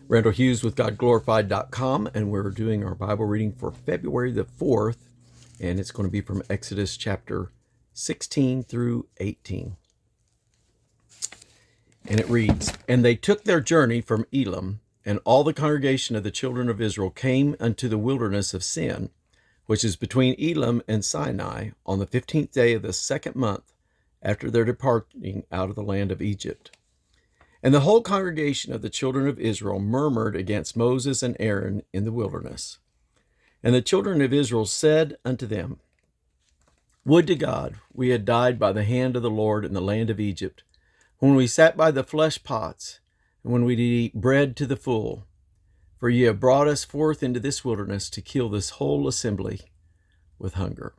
Randall Hughes with GodGlorified.com, and we're doing our Bible reading for February the 4th, and it's going to be from Exodus chapter 16 through 18. And it reads, "And they took their journey from Elim, and all the congregation of the children of Israel came unto the wilderness of Sin, which is between Elim and Sinai, on the 15th day of the second month after their departing out of the land of Egypt. And the whole congregation of the children of Israel murmured against Moses and Aaron in the wilderness. And the children of Israel said unto them, Would to God we had died by the hand of the Lord in the land of Egypt, when we sat by the flesh pots, and when we did eat bread to the full. For ye have brought us forth into this wilderness to kill this whole assembly with hunger.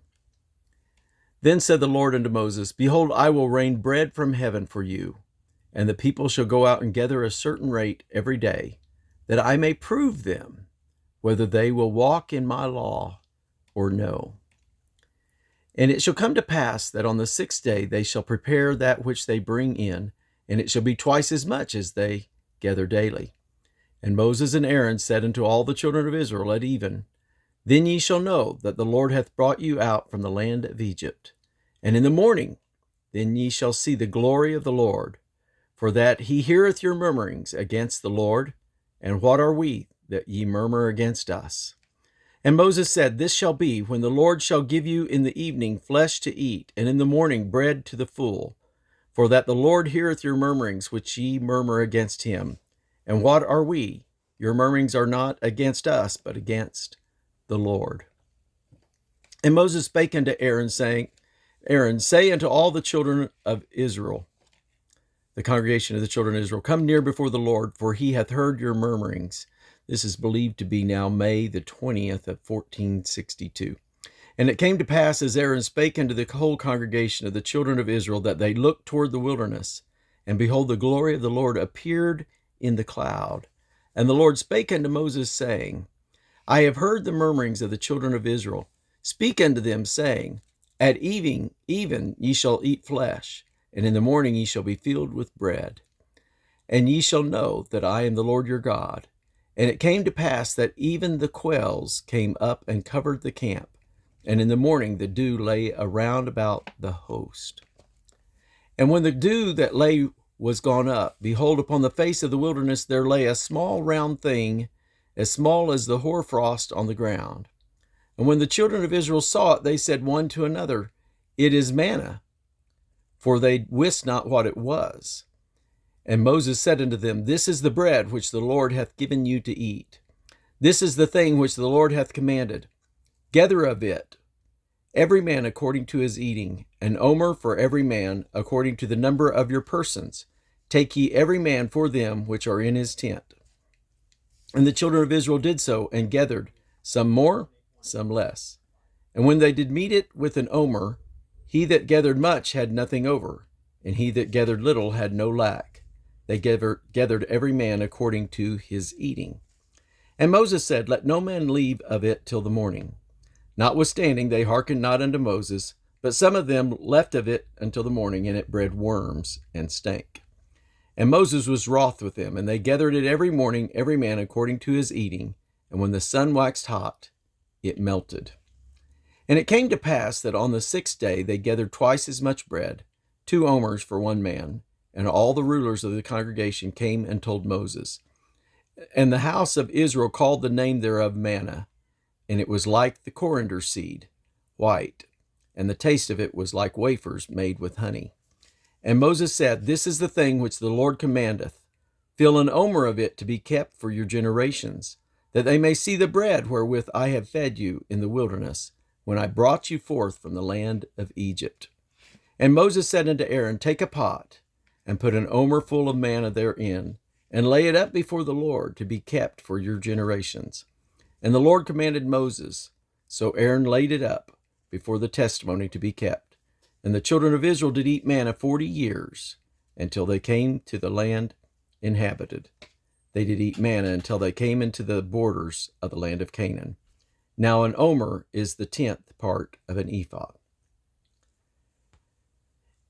Then said the Lord unto Moses, Behold, I will rain bread from heaven for you, and the people shall go out and gather a certain rate every day, that I may prove them, whether they will walk in my law or no. And it shall come to pass that on the 6th day they shall prepare that which they bring in, and it shall be twice as much as they gather daily. And Moses and Aaron said unto all the children of Israel at even, Then ye shall know that the Lord hath brought you out from the land of Egypt. And in the morning then ye shall see the glory of the Lord, for that he heareth your murmurings against the Lord. And what are we that ye murmur against us? And Moses said, This shall be, when the Lord shall give you in the evening flesh to eat, and in the morning bread to the full. For that the Lord heareth your murmurings which ye murmur against him. And what are we? Your murmurings are not against us, but against the Lord. And Moses spake unto Aaron, saying, Aaron, say unto all the children of Israel, the congregation of the children of Israel, Come near before the Lord, for he hath heard your murmurings. This is believed to be now May the 20th of 1462. And it came to pass, as Aaron spake unto the whole congregation of the children of Israel, that they looked toward the wilderness, and behold, the glory of the Lord appeared in the cloud. And the Lord spake unto Moses, saying, I have heard the murmurings of the children of Israel. Speak unto them, saying, At even ye shall eat flesh, and in the morning ye shall be filled with bread. And ye shall know that I am the Lord your God. And it came to pass that even the quails came up and covered the camp, and in the morning the dew lay around about the host. And when the dew that lay was gone up, behold, upon the face of the wilderness there lay a small round thing, as small as the hoarfrost on the ground. And when the children of Israel saw it, they said one to another, It is manna, for they wist not what it was. And Moses said unto them, This is the bread which the Lord hath given you to eat. This is the thing which the Lord hath commanded. Gather of it, every man according to his eating, an omer for every man, according to the number of your persons. Take ye every man for them which are in his tent. And the children of Israel did so, and gathered, some more, some less. And when they did meet it with an omer, he that gathered much had nothing over, and he that gathered little had no lack. They gathered every man according to his eating. And Moses said, Let no man leave of it till the morning. Notwithstanding, they hearkened not unto Moses, but some of them left of it until the morning, and it bred worms and stank. And Moses was wroth with them, and they gathered it every morning, every man according to his eating. And when the sun waxed hot, it melted. And it came to pass that on the 6th day they gathered twice as much bread, 2 omers for one man. And all the rulers of the congregation came and told Moses. And the house of Israel called the name thereof manna, and it was like the coriander seed, white, and the taste of it was like wafers made with honey. And Moses said, This is the thing which the Lord commandeth. Fill an omer of it to be kept for your generations, that they may see the bread wherewith I have fed you in the wilderness, when I brought you forth from the land of Egypt. And Moses said unto Aaron, Take a pot, and put an omer full of manna therein, and lay it up before the Lord to be kept for your generations. And the Lord commanded Moses. So Aaron laid it up before the testimony to be kept. And the children of Israel did eat manna 40 years, until they came to the land inhabited. They did eat manna until they came into the borders of the land of Canaan. Now an omer is the 10th part of an ephah.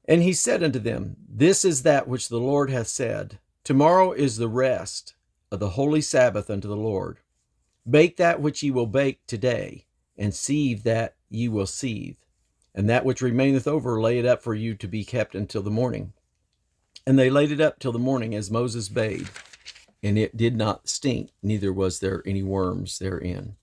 And he said unto them, This is that which the Lord hath said, Tomorrow is the rest of the holy Sabbath unto the Lord. Bake that which ye will bake today, and sieve that ye will sieve, and that which remaineth over lay it up for you to be kept until the morning. And they laid it up till the morning, as Moses bade, and it did not stink, neither was there any worms therein.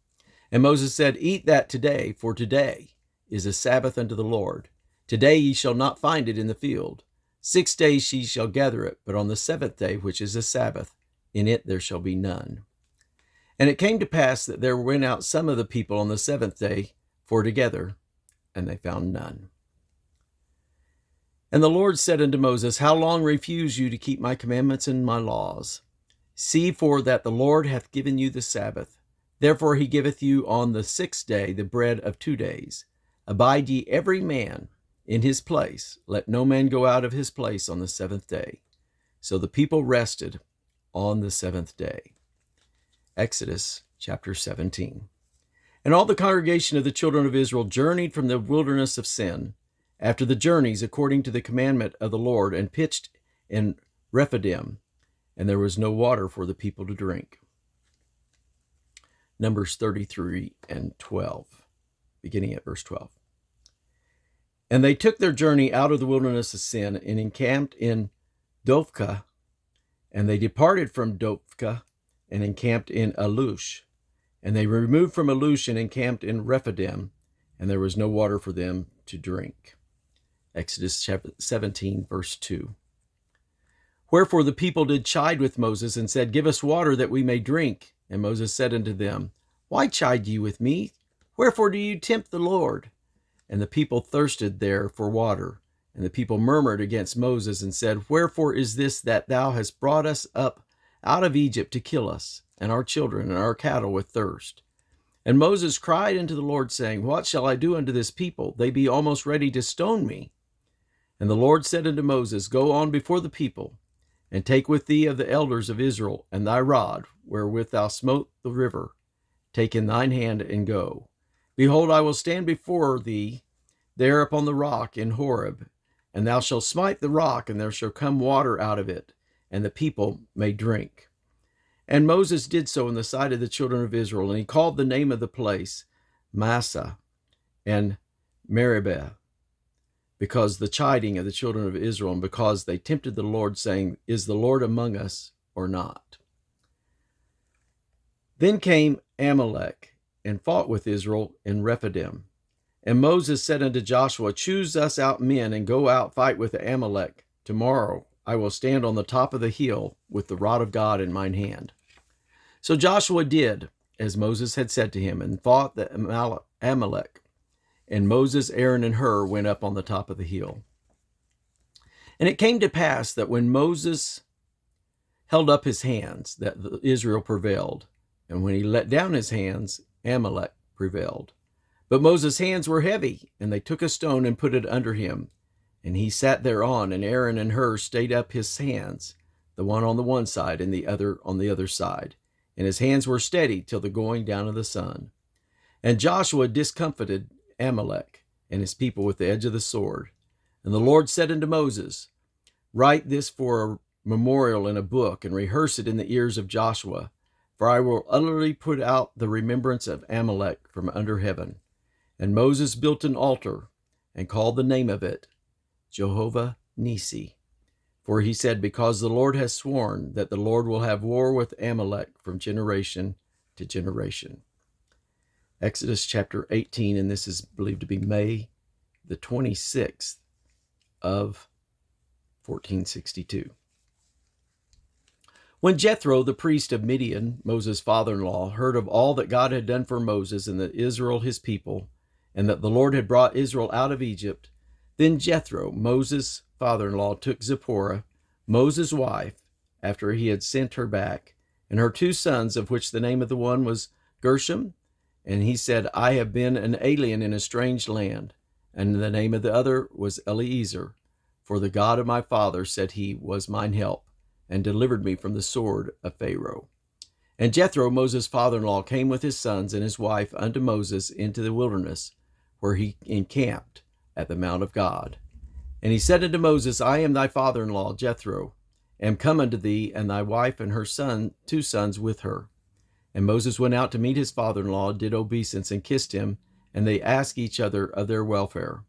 And Moses said, Eat that today, for today is a Sabbath unto the Lord. Today ye shall not find it in the field. 6 days ye shall gather it, but on the seventh day, which is a Sabbath, in it there shall be none. And it came to pass that there went out some of the people on the seventh day for to gather, and they found none. And the Lord said unto Moses, How long refuse you to keep my commandments and my laws? See, for that the Lord hath given you the Sabbath. Therefore he giveth you on the 6th day the bread of 2 days. Abide ye every man in his place. Let no man go out of his place on the 7th day. So the people rested on the 7th day. Exodus chapter 17. And all the congregation of the children of Israel journeyed from the wilderness of Sin, after the journeys according to the commandment of the Lord, and pitched in Rephidim, and there was no water for the people to drink. Numbers 33 and 12, beginning at verse 12. And they took their journey out of the wilderness of Sin, and encamped in Dophkah, and they departed from Dophkah, and encamped in Alush. And they removed from Alush and encamped in Rephidim, and there was no water for them to drink. Exodus chapter 17, verse 2. Wherefore the people did chide with Moses, and said, Give us water that we may drink. And Moses said unto them, Why chide ye with me? Wherefore do you tempt the Lord? And the people thirsted there for water. And the people murmured against Moses, and said, Wherefore is this that thou hast brought us up out of Egypt to kill us, and our children, and our cattle with thirst? And Moses cried unto the Lord, saying, What shall I do unto this people? They be almost ready to stone me. And the Lord said unto Moses, Go on before the people, and take with thee of the elders of Israel, and thy rod, wherewith thou smote the river. Take in thine hand, and go. Behold, I will stand before thee there upon the rock in Horeb, and thou shalt smite the rock, and there shall come water out of it, and the people may drink. And Moses did so in the sight of the children of Israel, and he called the name of the place Massah and Meribah, because the chiding of the children of Israel, and because they tempted the Lord, saying, Is the Lord among us or not? Then came Amalek and fought with Israel in Rephidim. And Moses said unto Joshua, Choose us out men, and go out fight with Amalek. Tomorrow I will stand on the top of the hill with the rod of God in mine hand. So Joshua did as Moses had said to him, and fought the Amalek. And Moses, Aaron, and Hur went up on the top of the hill. And it came to pass that when Moses held up his hands, that Israel prevailed. And when he let down his hands, Amalek prevailed. But Moses' hands were heavy, and they took a stone and put it under him. And he sat thereon, and Aaron and Hur stayed up his hands, the one on the one side and the other on the other side. And his hands were steady till the going down of the sun. And Joshua discomfited Amalek and his people with the edge of the sword. And the Lord said unto Moses, Write this for a memorial in a book, and rehearse it in the ears of Joshua. For I will utterly put out the remembrance of Amalek from under heaven. And Moses built an altar, and called the name of it Jehovah Nissi. For he said, Because the Lord has sworn that the Lord will have war with Amalek from generation to generation. Exodus chapter 18, and this is believed to be May the 26th of 1462. When Jethro, the priest of Midian, Moses' father-in-law, heard of all that God had done for Moses and that Israel his people, and that the Lord had brought Israel out of Egypt, then Jethro, Moses' father-in-law, took Zipporah, Moses' wife, after he had sent her back, and her 2 sons, of which the name of the one was Gershom, and he said, I have been an alien in a strange land. And the name of the other was Eliezer, for the God of my father, said he, was mine help, and delivered me from the sword of Pharaoh. And Jethro, Moses' father-in-law, came with his sons and his wife unto Moses into the wilderness, where he encamped at the mount of God. And he said unto Moses, I am thy father-in-law, Jethro, am come unto thee, and thy wife and her son, 2 sons with her. And Moses went out to meet his father-in-law, did obeisance, and kissed him, and they asked each other of their welfare.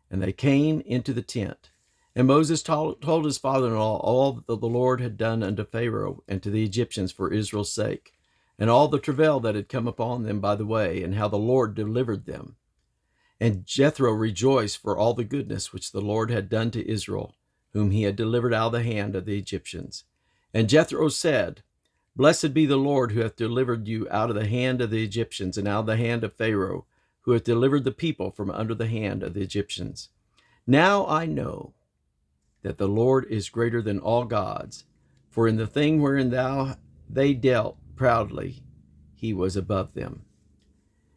And they came into the tent. And Moses told his father-in-law all that the Lord had done unto Pharaoh and to the Egyptians for Israel's sake, and all the travail that had come upon them by the way, and how the Lord delivered them. And Jethro rejoiced for all the goodness which the Lord had done to Israel, whom he had delivered out of the hand of the Egyptians. And Jethro said, Blessed be the Lord, who hath delivered you out of the hand of the Egyptians, and out of the hand of Pharaoh, who hath delivered the people from under the hand of the Egyptians. Now I know that the Lord is greater than all gods, for in the thing wherein they dealt proudly, he was above them.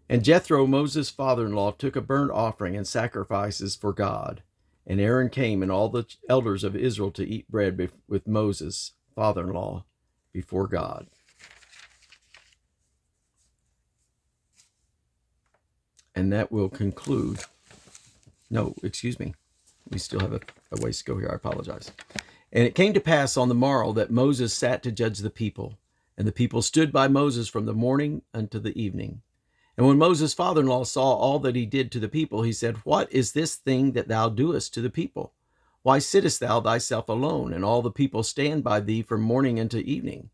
And Jethro, Moses' father-in-law, took a burnt offering and sacrifices for God. And Aaron came and all the elders of Israel to eat bread with Moses' father-in-law before God. And that will conclude. No, excuse me. We still have a ways to go here. I apologize. And it came to pass on the morrow that Moses sat to judge the people. And the people stood by Moses from the morning unto the evening. And when Moses' father-in-law saw all that he did to the people, he said, What is this thing that thou doest to the people? Why sittest thou thyself alone, and all the people stand by thee from morning unto evening?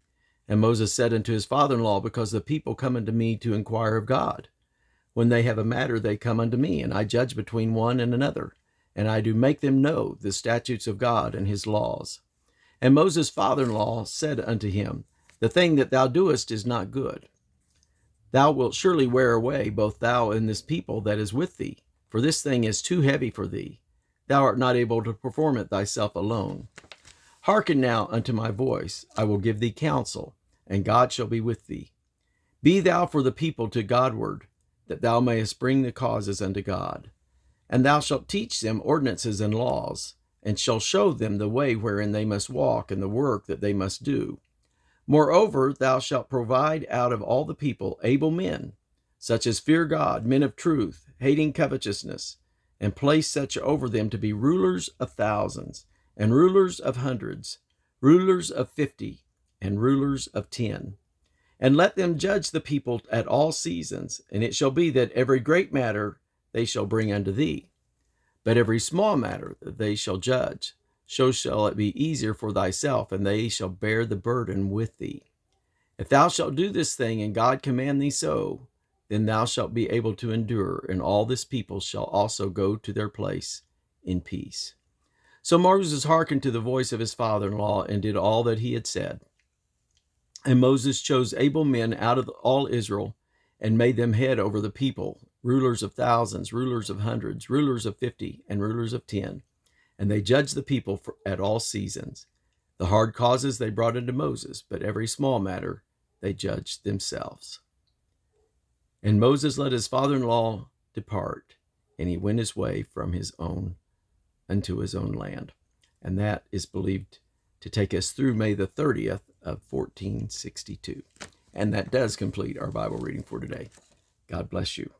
And Moses said unto his father-in-law, Because the people come unto me to inquire of God. When they have a matter, they come unto me, and I judge between one and another, and I do make them know the statutes of God and his laws. And Moses' father-in-law said unto him, The thing that thou doest is not good. Thou wilt surely wear away, both thou and this people that is with thee, for this thing is too heavy for thee. Thou art not able to perform it thyself alone. Hearken now unto my voice, I will give thee counsel, and God shall be with thee. Be thou for the people to Godward, that thou mayest bring the causes unto God. And thou shalt teach them ordinances and laws, and shalt show them the way wherein they must walk, and the work that they must do. Moreover, thou shalt provide out of all the people able men, such as fear God, men of truth, hating covetousness, and place such over them to be rulers of thousands, and rulers of hundreds, rulers of 50, and rulers of 10. And let them judge the people at all seasons, and it shall be that every great matter they shall bring unto thee, but every small matter that they shall judge. So shall it be easier for thyself, and they shall bear the burden with thee. If thou shalt do this thing, and God command thee so, then thou shalt be able to endure, and all this people shall also go to their place in peace. So Moses hearkened to the voice of his father-in-law, and did all that he had said. And Moses chose able men out of all Israel, and made them head over the people, rulers of thousands, rulers of hundreds, rulers of 50, and rulers of 10. And they judged the people at all seasons. The hard causes they brought unto Moses, but every small matter they judged themselves. And Moses let his father-in-law depart, and he went his way from his own unto his own land. And that is believed to take us through May the 30th of 1462. And that does complete our Bible reading for today. God bless you.